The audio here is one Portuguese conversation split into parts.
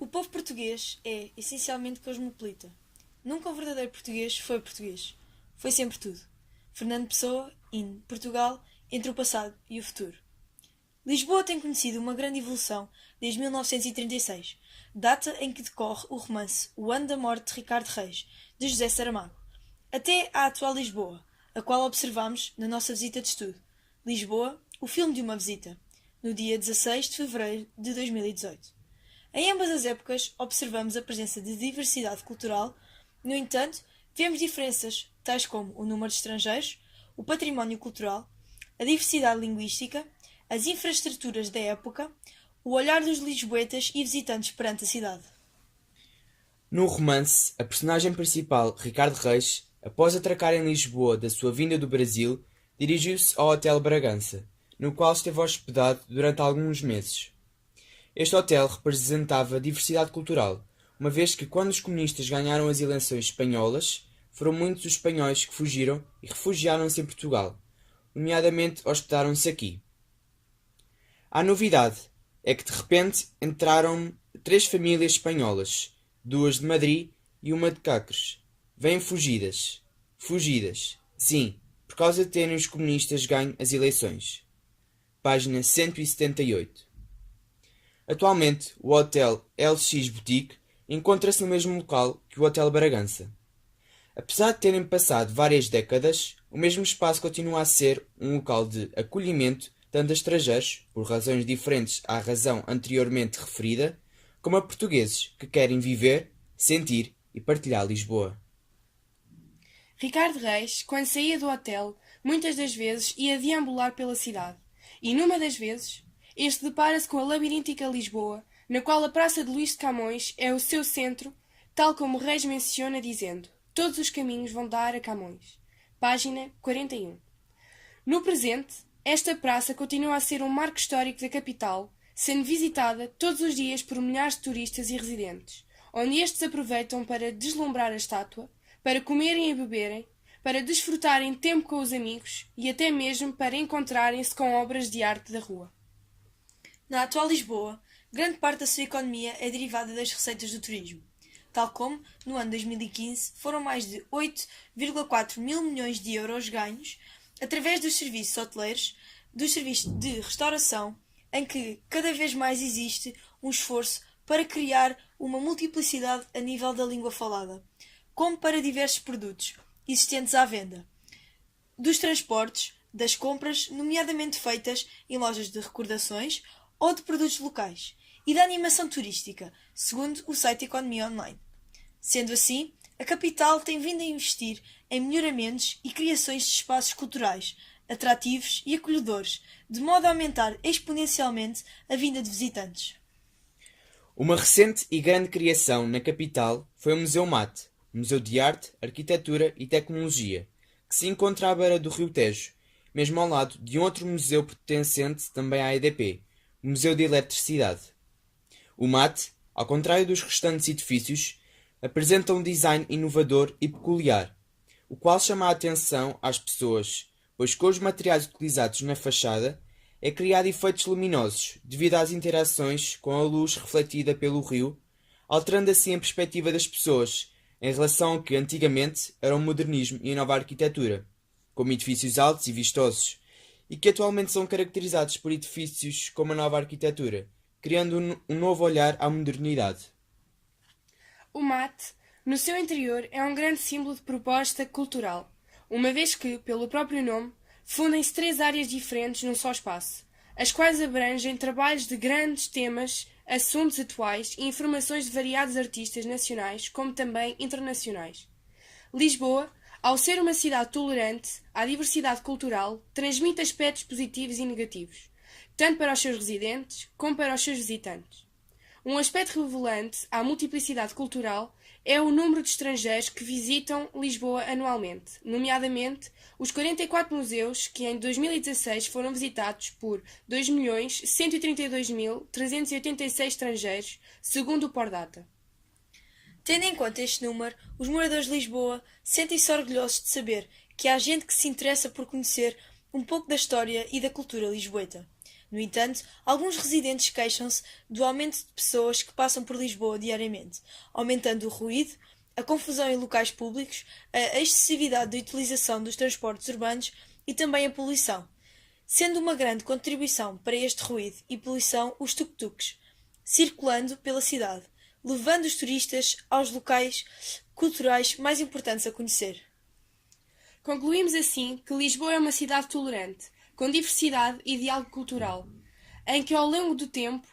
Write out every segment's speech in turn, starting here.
O povo português é essencialmente cosmopolita. Nunca um verdadeiro português foi português. Foi sempre tudo. Fernando Pessoa, in Portugal, entre o passado e o futuro. Lisboa tem conhecido uma grande evolução desde 1936, data em que decorre o romance O Ano da Morte de Ricardo Reis, de José Saramago, até à atual Lisboa, a qual observamos na nossa visita de estudo. Lisboa, o filme de uma visita, no dia 16 de fevereiro de 2018. Em ambas as épocas, observamos a presença de diversidade cultural. No entanto, vemos diferenças, tais como o número de estrangeiros, o património cultural, a diversidade linguística, as infraestruturas da época, o olhar dos lisboetas e visitantes perante a cidade. No romance, a personagem principal, Ricardo Reis, após atracar em Lisboa da sua vinda do Brasil, dirigiu-se ao Hotel Bragança, no qual esteve hospedado durante alguns meses. Este hotel representava diversidade cultural, uma vez que, quando os comunistas ganharam as eleições espanholas, foram muitos os espanhóis que fugiram e refugiaram-se em Portugal, nomeadamente hospedaram-se aqui. A novidade é que de repente entraram 3 famílias espanholas, 2 de Madrid e uma de Cáceres. Vêm fugidas. Fugidas, sim, por causa de terem os comunistas ganho as eleições. Página 178. Atualmente, o Hotel LX Boutique encontra-se no mesmo local que o Hotel Bragança. Apesar de terem passado várias décadas, o mesmo espaço continua a ser um local de acolhimento tanto a estrangeiros, por razões diferentes à razão anteriormente referida, como a portugueses que querem viver, sentir e partilhar Lisboa. Ricardo Reis, quando saía do hotel, muitas das vezes ia deambular pela cidade, e numa das vezes, este depara-se com a labiríntica Lisboa, na qual a Praça de Luís de Camões é o seu centro, tal como Reis menciona dizendo: todos os caminhos vão dar a Camões. Página 41. No presente, esta praça continua a ser um marco histórico da capital, sendo visitada todos os dias por milhares de turistas e residentes, onde estes aproveitam para deslumbrar a estátua, para comerem e beberem, para desfrutarem tempo com os amigos e até mesmo para encontrarem-se com obras de arte da rua. Na atual Lisboa, grande parte da sua economia é derivada das receitas do turismo, tal como, no ano 2015, foram mais de 8,4 mil milhões de euros ganhos através dos serviços hoteleiros, dos serviços de restauração, em que cada vez mais existe um esforço para criar uma multiplicidade a nível da língua falada, como para diversos produtos existentes à venda, dos transportes, das compras, nomeadamente feitas em lojas de recordações ou de produtos locais, e da animação turística, segundo o site Economia Online. Sendo assim, a capital tem vindo a investir em melhoramentos e criações de espaços culturais, atrativos e acolhedores, de modo a aumentar exponencialmente a vinda de visitantes. Uma recente e grande criação na capital foi o Museu MAT, Museu de Arte, Arquitetura e Tecnologia, que se encontra à beira do Rio Tejo, mesmo ao lado de um outro museu pertencente também à EDP, o Museu de Eletricidade. O MAT, ao contrário dos restantes edifícios, apresenta um design inovador e peculiar, o qual chama a atenção às pessoas, pois com os materiais utilizados na fachada é criado efeitos luminosos devido às interações com a luz refletida pelo rio, alterando assim a perspectiva das pessoas em relação ao que antigamente era o modernismo e a nova arquitetura, como edifícios altos e vistosos, e que atualmente são caracterizados por edifícios como a nova arquitetura, criando um novo olhar à modernidade. O MAT, no seu interior, é um grande símbolo de proposta cultural, uma vez que, pelo próprio nome, fundem-se 3 áreas diferentes num só espaço, as quais abrangem trabalhos de grandes temas, assuntos atuais e informações de variados artistas nacionais como também internacionais. Lisboa, ao ser uma cidade tolerante à diversidade cultural, transmite aspectos positivos e negativos, tanto para os seus residentes como para os seus visitantes. Um aspecto relevante à multiplicidade cultural é o número de estrangeiros que visitam Lisboa anualmente, nomeadamente os 44 museus que em 2016 foram visitados por 2.132.386 estrangeiros, segundo o Pordata. Tendo em conta este número, os moradores de Lisboa sentem-se orgulhosos de saber que há gente que se interessa por conhecer um pouco da história e da cultura lisboeta. No entanto, alguns residentes queixam-se do aumento de pessoas que passam por Lisboa diariamente, aumentando o ruído, a confusão em locais públicos, a excessividade de utilização dos transportes urbanos e também a poluição, sendo uma grande contribuição para este ruído e poluição os tuk-tuks, circulando pela cidade, levando os turistas aos locais culturais mais importantes a conhecer. Concluímos assim que Lisboa é uma cidade tolerante, com diversidade e diálogo cultural, em que ao longo do tempo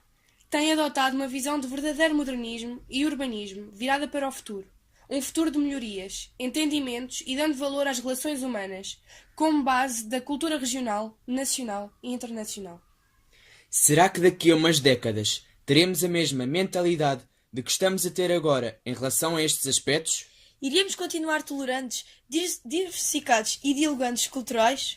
tem adotado uma visão de verdadeiro modernismo e urbanismo virada para o futuro. Um futuro de melhorias, entendimentos e dando valor às relações humanas, como base da cultura regional, nacional e internacional. Será que daqui a umas décadas teremos a mesma mentalidade de que estamos a ter agora em relação a estes aspectos? Iríamos continuar tolerantes, diversificados e dialogantes culturais?